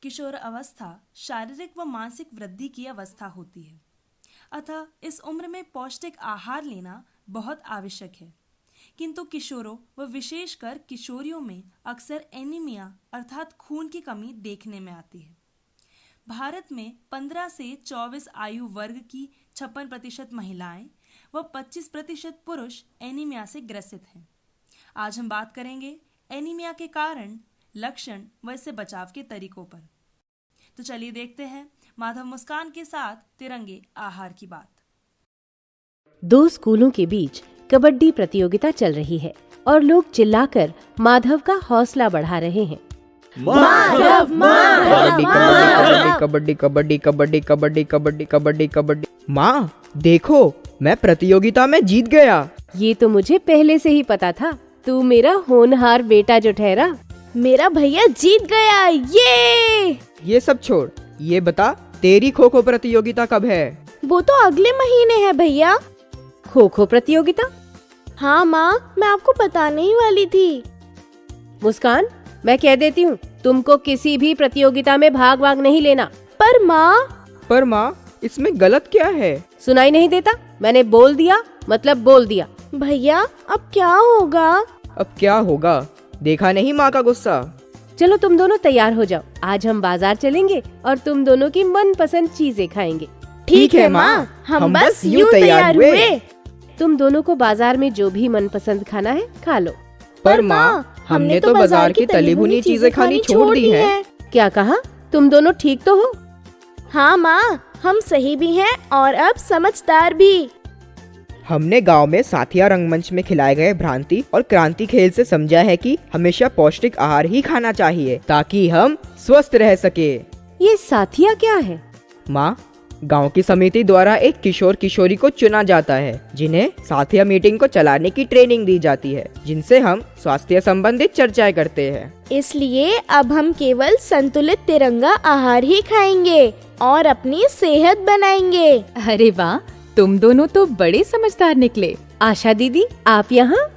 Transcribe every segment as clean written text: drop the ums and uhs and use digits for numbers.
किशोर अवस्था शारीरिक व मानसिक वृद्धि की अवस्था होती है, अतः इस उम्र में पौष्टिक आहार लेना बहुत आवश्यक है। किंतु किशोरों व विशेषकर किशोरियों में अक्सर एनीमिया अर्थात खून की कमी देखने में आती है। भारत में 15 से 24 आयु वर्ग की 56% महिलाएं व 25% पुरुष एनीमिया से ग्रसित हैं। आज हम बात करेंगे एनीमिया के कारण, लक्षण व इससे बचाव के तरीकों पर। तो चलिए देखते हैं माधव मुस्कान के साथ तिरंगे आहार की बात। दो स्कूलों के बीच कबड्डी प्रतियोगिता चल रही है और लोग चिल्लाकर माधव का हौसला बढ़ा रहे हैं। माधव माधव कबड्डी कबड्डी कबड्डी कबड्डी कबड्डी कबड्डी कबड्डी। माँ देखो, मैं प्रतियोगिता में जीत गया। ये तो मुझे पहले से ही पता था, तू मेरा होनहार बेटा जो ठहरा। मेरा भैया जीत गया, ये सब छोड़, ये बता तेरी खो खो प्रतियोगिता कब है? वो तो अगले महीने है भैया। खो खो प्रतियोगिता? हाँ माँ, मैं आपको बताने ही वाली थी। मुस्कान, मैं कह देती हूँ, तुमको किसी भी प्रतियोगिता में भाग नहीं लेना। पर माँ इसमें गलत क्या है? सुनाई नहीं देता? मैंने बोल दिया मतलब बोल दिया। भैया अब क्या होगा? अब क्या होगा? देखा नहीं माँ का गुस्सा। चलो तुम दोनों तैयार हो जाओ, आज हम बाजार चलेंगे और तुम दोनों की मनपसंद चीजें खाएंगे। ठीक है माँ, हम बस यूँ तैयार हुए। तुम दोनों को बाजार में जो भी मनपसंद खाना है खा लो। पर माँ, हमने तो बाजार की तली भुनी चीजें खानी छोड़ दी हैं। क्या कहा? तुम दोनों ठीक तो हो? हाँ माँ, हम सही भी हैं और अब समझदार भी। हमने गांव में साथिया रंगमंच में खिलाए गए भ्रांति और क्रांति खेल से समझा है कि हमेशा पौष्टिक आहार ही खाना चाहिए ताकि हम स्वस्थ रह सके। ये साथिया क्या है? माँ, गांव की समिति द्वारा एक किशोर किशोरी को चुना जाता है जिन्हें साथिया मीटिंग को चलाने की ट्रेनिंग दी जाती है, जिनसे हम स्वास्थ्य संबंधित चर्चाएं करते हैं। इसलिए अब हम केवल संतुलित तिरंगा आहार ही खाएंगे और अपनी सेहत बनाएंगे। अरे वाह, तुम दोनों तो बड़े समझदार निकले। आशा दीदी, आप यहाँ?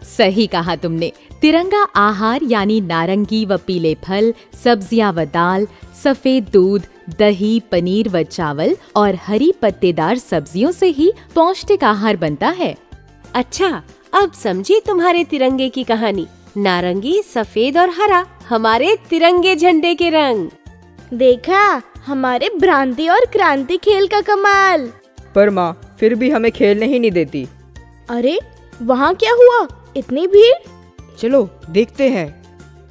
सही कहा तुमने। तिरंगा आहार यानी नारंगी व पीले फल, सब्जियां व दाल, सफेद दूध, दही, पनीर व चावल और हरी पत्तेदार सब्जियों से ही पौष्टिक आहार बनता है। अच्छा, अब समझी तुम्हारे तिरंगे की कहानी। नारंगी, सफेद और हरा हमारे तिरंगे झंडे के रंग। देखा, हमारे भ्रांति और क्रांति खेल का कमाल। पर माँ, फिर भी हमें खेलने ही नहीं देती। अरे वहाँ क्या हुआ? इतनी भीड़? चलो देखते हैं।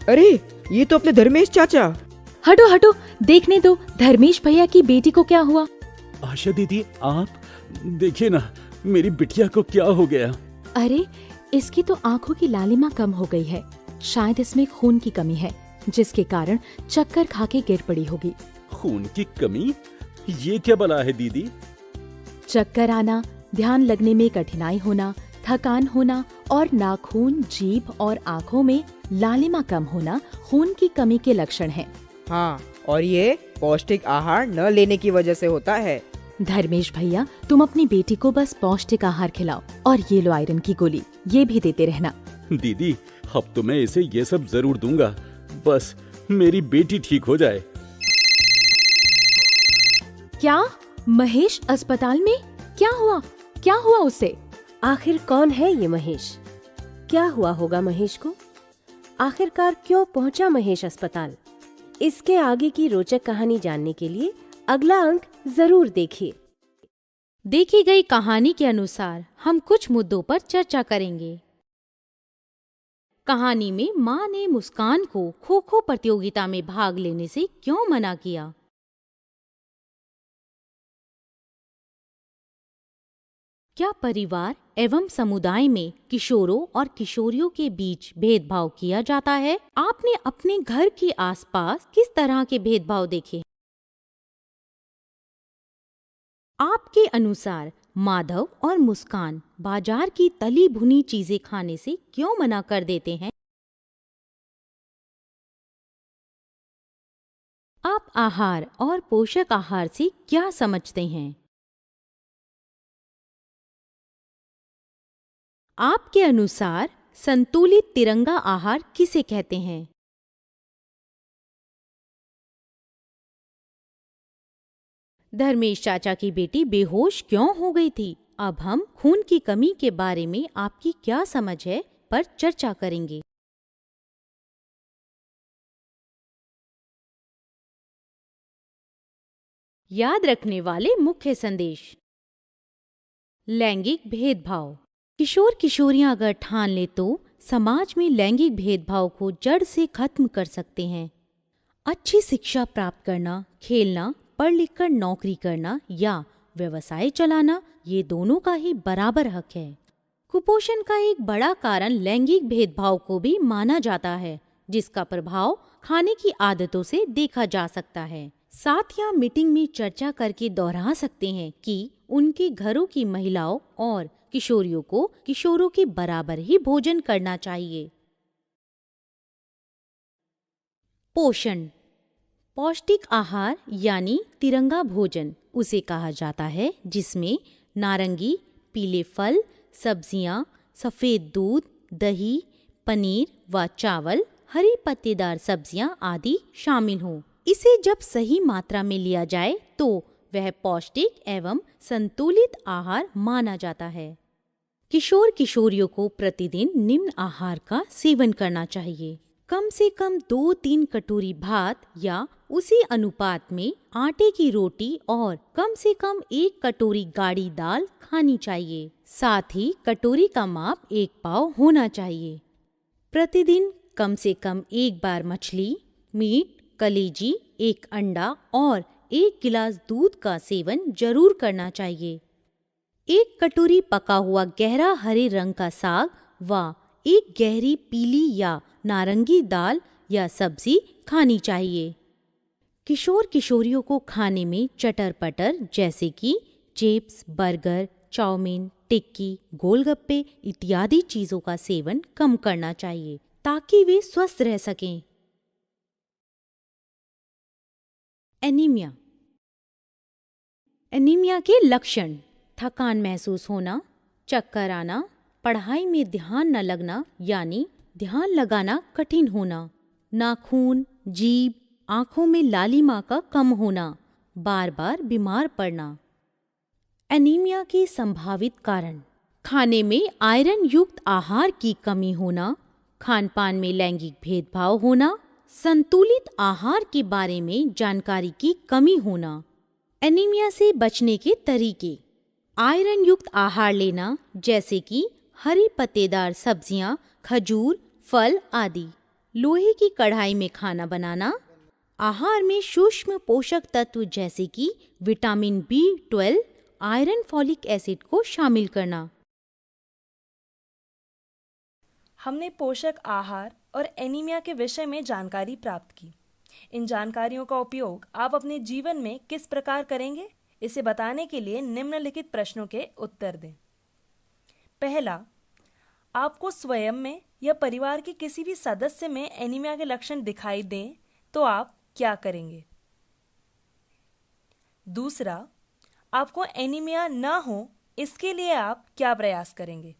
अरे ये तो अपने धर्मेश चाचा। हटो हटो, देखने दो धर्मेश भैया की बेटी को क्या हुआ। आशा दीदी, आप देखिए ना, मेरी बिटिया को क्या हो गया। अरे इसकी तो आंखों की लालिमा कम हो गई है, शायद इसमें खून की कमी है, जिसके कारण चक्कर खा के गिर पड़ी होगी। खून की कमी? ये क्या बला है दीदी? चक्कर आना, ध्यान लगने में कठिनाई होना, थकान होना और नाखून, जीभ और आँखों में लालिमा कम होना खून की कमी के लक्षण हैं। हाँ, और ये पौष्टिक आहार न लेने की वजह से होता है। धर्मेश भैया, तुम अपनी बेटी को बस पौष्टिक आहार खिलाओ और ये लो आयरन की गोली, ये भी देते रहना। दीदी, अब तो मैं इसे ये सब जरूर दूंगा, बस मेरी बेटी ठीक हो जाए। क्या महेश अस्पताल में? क्या हुआ? क्या हुआ उसे? आखिर कौन है ये महेश? क्या हुआ होगा महेश को? आखिरकार क्यों पहुंचा महेश अस्पताल? इसके आगे की रोचक कहानी जानने के लिए अगला अंक जरूर देखिए। देखी गई कहानी के अनुसार हम कुछ मुद्दों पर चर्चा करेंगे। कहानी में माँ ने मुस्कान को खो खो प्रतियोगिता में भाग लेने से क्यों मना किया? क्या परिवार एवं समुदाय में किशोरों और किशोरियों के बीच भेदभाव किया जाता है? आपने अपने घर के आसपास किस तरह के भेदभाव देखे? आपके अनुसार माधव और मुस्कान बाजार की तली भुनी चीजें खाने से क्यों मना कर देते हैं? आप आहार और पोषक आहार से क्या समझते हैं? आपके अनुसार संतुलित तिरंगा आहार किसे कहते हैं? धर्मेश चाचा की बेटी बेहोश क्यों हो गई थी? अब हम खून की कमी के बारे में आपकी क्या समझ है पर चर्चा करेंगे। याद रखने वाले मुख्य संदेश। लैंगिक भेदभाव। किशोर किशोरियां अगर ठान ले तो समाज में लैंगिक भेदभाव को जड़ से खत्म कर सकते हैं। अच्छी शिक्षा प्राप्त करना, खेलना, पढ़ लिख कर नौकरी करना या व्यवसाय चलाना, ये दोनों का ही बराबर हक है। कुपोषण का एक बड़ा कारण लैंगिक भेदभाव को भी माना जाता है, जिसका प्रभाव खाने की आदतों से देखा जा सकता है। साथ या मीटिंग में चर्चा करके दोहरा सकते हैं कि उनके घरों की महिलाओं और किशोरियों को किशोरों के बराबर ही भोजन करना चाहिए। पोषण। पौष्टिक आहार यानी तिरंगा भोजन उसे कहा जाता है जिसमें नारंगी, पीले फल, सब्जियां, सफेद दूध, दही, पनीर व चावल, हरी पत्तेदार सब्जियां आदि शामिल हों। इसे जब सही मात्रा में लिया जाए तो वह पौष्टिक एवं संतुलित आहार माना जाता है। किशोर किशोरियों को प्रतिदिन निम्न आहार का सेवन करना चाहिए। कम से कम 2-3 कटोरी भात या उसी अनुपात में आटे की रोटी और कम से कम 1 कटोरी गाढ़ी दाल खानी चाहिए। साथ ही कटोरी का माप 1 पाव होना चाहिए। प्रतिदिन कम से कम 1 बार मछली, मीट, कलेजी, 1 अंडा और 1 गिलास दूध का सेवन जरूर करना चाहिए। 1 कटोरी पका हुआ गहरा हरे रंग का साग व 1 गहरी पीली या नारंगी दाल या सब्जी खानी चाहिए। किशोर किशोरियों को खाने में चटर पटर जैसे कि चिप्स, बर्गर, चाउमीन, टिक्की, गोलगप्पे इत्यादि चीजों का सेवन कम करना चाहिए ताकि वे स्वस्थ रह सकें। एनीमिया। एनीमिया के लक्षण: थकान महसूस होना, चक्कर आना, पढ़ाई में ध्यान न लगना यानी ध्यान लगाना कठिन होना, नाखून, जीभ, आंखों में लालिमा का कम होना, बार बार बीमार पड़ना। एनीमिया के संभावित कारण: खाने में आयरन युक्त आहार की कमी होना, खानपान में लैंगिक भेदभाव होना, संतुलित आहार के बारे में जानकारी की कमी होना। एनीमिया से बचने के तरीके: आयरन युक्त आहार लेना जैसे कि हरी पत्तेदार सब्जियां, खजूर, फल आदि। लोहे की कढ़ाई में खाना बनाना। आहार में सूक्ष्म पोषक तत्व जैसे कि vitamin B12, iron, folic acid को शामिल करना। हमने पोषक आहार और एनीमिया के विषय में जानकारी प्राप्त की। इन जानकारियों का उपयोग आप अपने जीवन में किस प्रकार करेंगे, इसे बताने के लिए निम्नलिखित प्रश्नों के उत्तर दें। पहला, आपको स्वयं में या परिवार के किसी भी सदस्य में एनीमिया के लक्षण दिखाई दें तो आप क्या करेंगे? दूसरा, आपको एनीमिया न हो इसके लिए आप क्या प्रयास करेंगे?